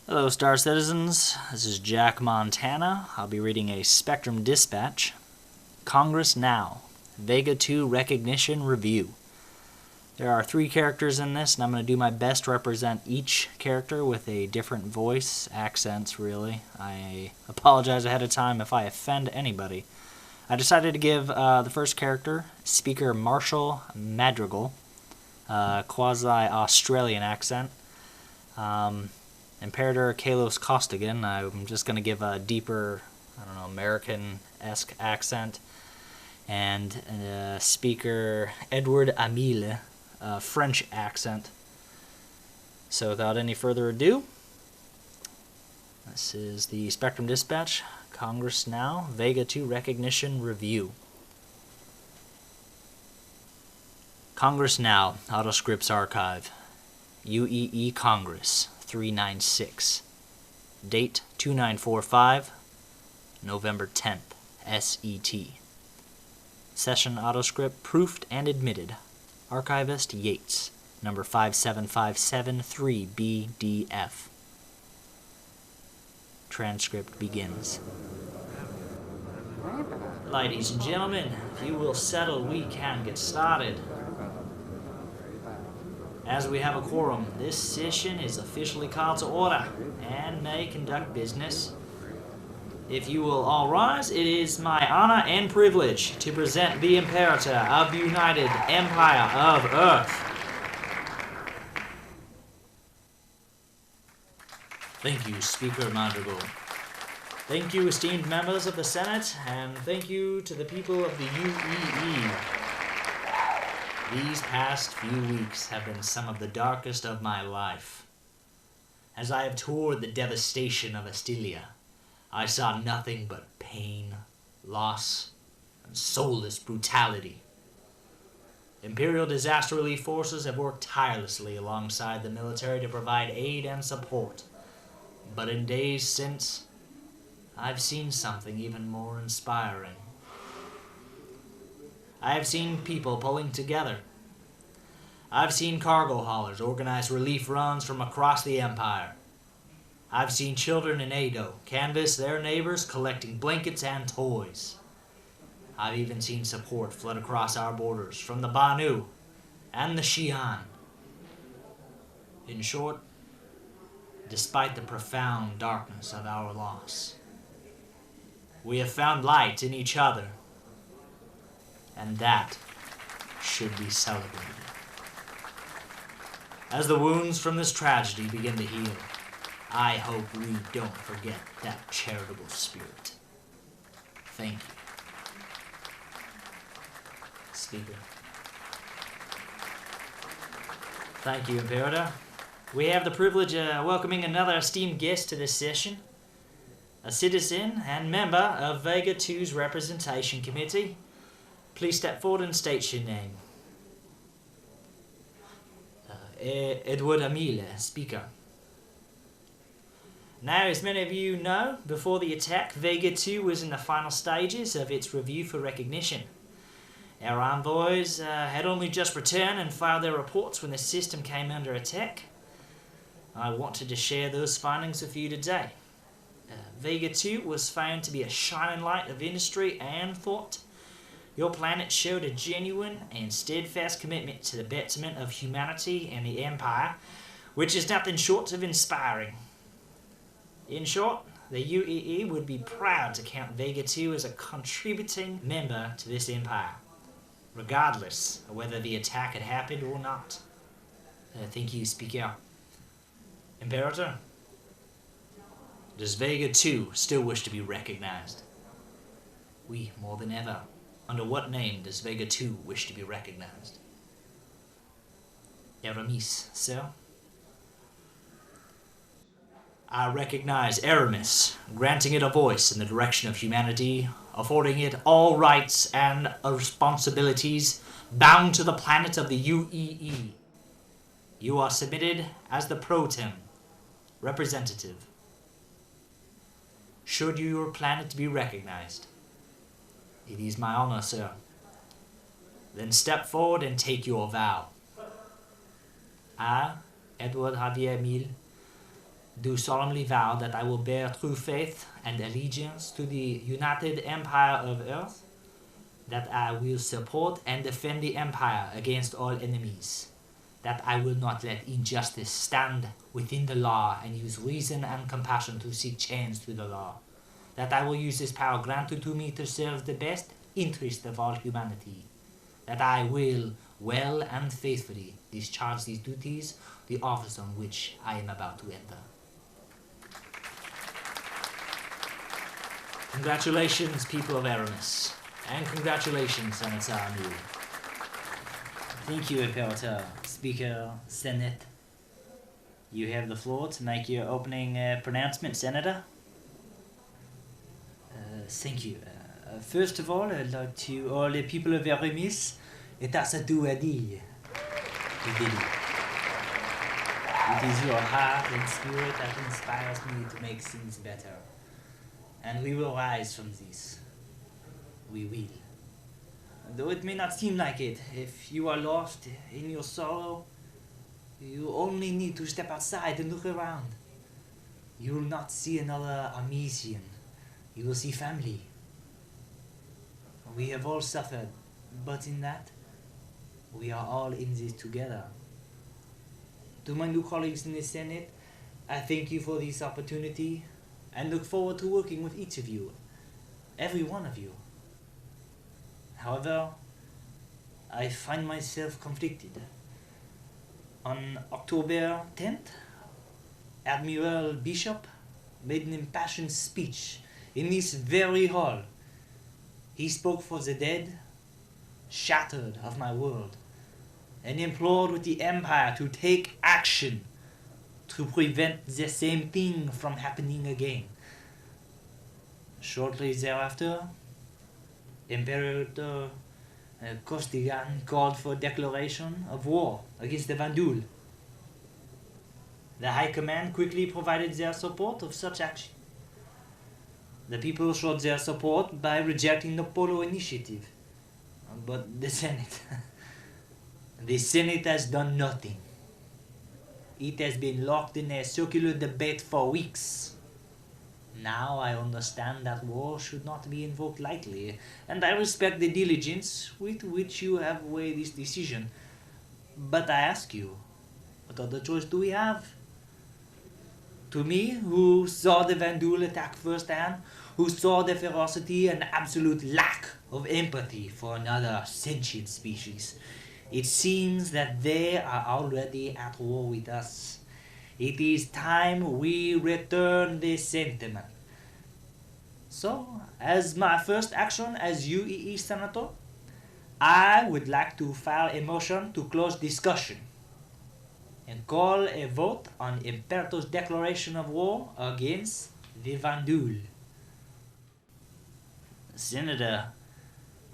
Hello, Star Citizens. This is Jack Montana. I'll be reading a Spectrum Dispatch. Congress Now. Vega 2 Recognition Review. There are 3 characters in this, and I'm going to do my best to represent each character with a different voice, accents, really. I apologize ahead of time if I offend anybody. I decided to give the first character, Speaker Marshall Madrigal, quasi-Australian accent. Imperator Kalos Costigan, I'm just going to give a deeper, American-esque accent. And Speaker Edward Amile, French accent. So without any further ado, this is the Spectrum Dispatch, Congress Now, Vega 2 Recognition Review. Congress Now, Autoscripts Archive, UEE Congress 396, date 2945, November 10th, SET. Session Autoscript proofed and admitted. Archivist Yates, number 57573BDF. Transcript begins. Ladies and gentlemen, if you will settle, we can get started. As we have a quorum, this session is officially called to order and may conduct business. If you will all rise, it is my honor and privilege to present the Imperator of the United Empire of Earth. Thank you, Speaker Madrigal. Thank you, esteemed members of the Senate, and thank you to the people of the UEE. These past few weeks have been some of the darkest of my life. As I have toured the devastation of Astilia, I saw nothing but pain, loss, and soulless brutality. Imperial Disaster Relief Forces have worked tirelessly alongside the military to provide aid and support. But in days since, I've seen something even more inspiring. I have seen people pulling together. I've seen cargo haulers organize relief runs from across the Empire. I've seen children in Edo canvass their neighbors collecting blankets and toys. I've even seen support flood across our borders from the Banu and the Xi'an. In short, despite the profound darkness of our loss, we have found light in each other, and that should be celebrated. As the wounds from this tragedy begin to heal, I hope we don't forget that charitable spirit. Thank you. Speaker. Thank you, Imperator. We have the privilege of welcoming another esteemed guest to this session, a citizen and member of Vega 2's Representation Committee. Please step forward and state your name. Edward Amile, Speaker. Now, as many of you know, before the attack, Vega 2 was in the final stages of its review for recognition. Our envoys had only just returned and filed their reports when the system came under attack. I wanted to share those findings with you today. Vega 2 was found to be a shining light of industry and thought. Your planet showed a genuine and steadfast commitment to the betterment of humanity and the Empire, which is nothing short of inspiring. In short, the UEE would be proud to count Vega 2 as a contributing member to this Empire, regardless of whether the attack had happened or not. Thank you, Speaker. Imperator, does Vega 2 still wish to be recognized? We, more than ever. Under what name does Vega 2 wish to be recognized? Aramis, sir? I recognize Aramis, granting it a voice in the direction of humanity, affording it all rights and responsibilities bound to the planet of the UEE. You are submitted as the pro tem representative. Should your planet be recognized, it is my honor, sir. Then step forward and take your vow. I, Edward Javier Mille, do solemnly vow that I will bear true faith and allegiance to the United Empire of Earth, that I will support and defend the Empire against all enemies, that I will not let injustice stand within the law and use reason and compassion to seek change to the law, that I will use this power granted to me to serve the best interest of all humanity, that I will well and faithfully discharge these duties, the office on which I am about to enter. Congratulations, people of Aramis, and congratulations, Senator Anu. Thank you, Imperator, Speaker, Senate. You have the floor to make your opening pronouncement, Senator. Thank you. First of all, I'd like to all the people of Aramis, it has a do a deal. It is your heart and spirit that inspires me to make things better. And we will rise from this. We will. Though it may not seem like it, if you are lost in your sorrow, you only need to step outside and look around. You will not see another Armesian. You will see family. We have all suffered, but in that, we are all in this together. To my new colleagues in the Senate, I thank you for this opportunity and look forward to working with each of you, every one of you. However, I find myself conflicted. On October 10th, Admiral Bishop made an impassioned speech in this very hall. He spoke for the dead, shattered of my world, and implored with the Empire to take action to prevent the same thing from happening again. Shortly thereafter, Imperator Costigan called for a declaration of war against the Vandul. The High Command quickly provided their support of such action. The people showed their support by rejecting the Polo Initiative. But the Senate... the Senate has done nothing. It has been locked in a circular debate for weeks. Now I understand that war should not be invoked lightly, and I respect the diligence with which you have weighed this decision. But I ask you, what other choice do we have? To me, who saw the Vandul attack firsthand, who saw the ferocity and absolute lack of empathy for another sentient species, it seems that they are already at war with us. It is time we return this sentiment. So, as my first action as UEE Senator, I would like to file a motion to close discussion and call a vote on Imperator's declaration of war against the Vandul. Senator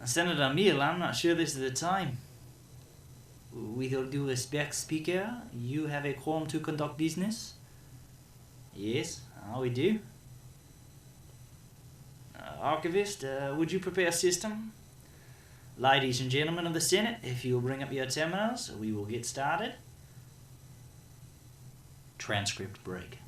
Mill, I'm not sure this is the time. With all due respect, Speaker, you have a quorum to conduct business? Yes, we do. Archivist, would you prepare a system? Ladies and gentlemen of the Senate, if you'll bring up your terminals, we will get started. Transcript break.